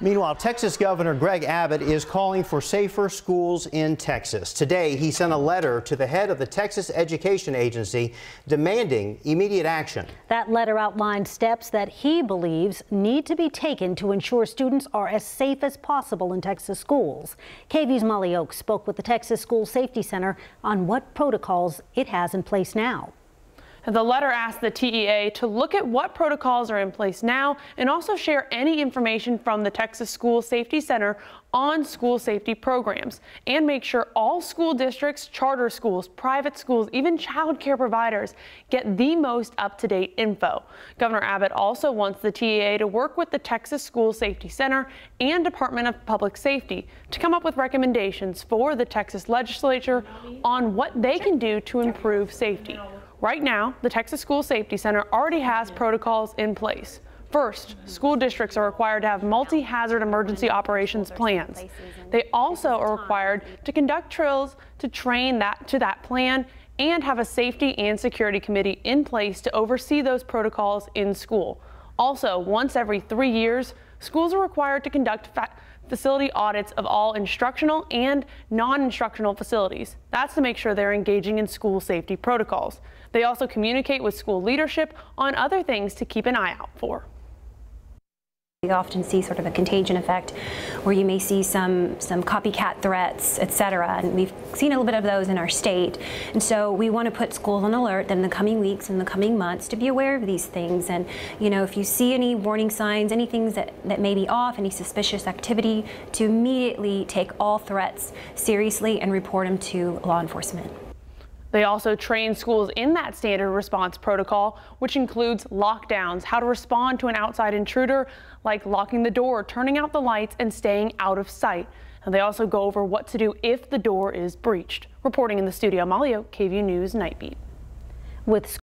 Meanwhile, Texas Governor Greg Abbott is calling for safer schools in Texas. Today, he sent a letter to the head of the Texas Education Agency demanding immediate action. That letter outlined steps that he believes need to be taken to ensure students are as safe as possible in Texas schools. KVUE's Molly Oaks spoke with the Texas School Safety Center on what protocols it has in place now. The letter asked the TEA to look at what protocols are in place now and also share any information from the Texas School Safety Center on school safety programs and make sure all school districts, charter schools, private schools, even child care providers get the most up-to-date info. Governor Abbott also wants the TEA to work with the Texas School Safety Center and Department of Public Safety to come up with recommendations for the Texas legislature on what they can do to improve safety. Right now, the Texas School Safety Center already has protocols in place. First, school districts are required to have multi-hazard emergency operations plans. They also are required to conduct drills to train to that plan and have a safety and security committee in place to oversee those protocols in school. Also, once every 3 years, schools are required to conduct facility audits of all instructional and non-instructional facilities. That's to make sure they're engaging in school safety protocols. They also communicate with school leadership on other things to keep an eye out for. We often see sort of a contagion effect where you may see some copycat threats, etc. And we've seen a little bit of those in our state. And so we want to put schools on alert in the coming weeks and the coming months to be aware of these things. And, you know, if you see any warning signs, any things that may be off, any suspicious activity, to immediately take all threats seriously and report them to law enforcement. They also train schools in that standard response protocol, which includes lockdowns, how to respond to an outside intruder, like locking the door, turning out the lights, and staying out of sight. And they also go over what to do if the door is breached. Reporting in the studio, Molly Oaks, KVUE News Night Beat. With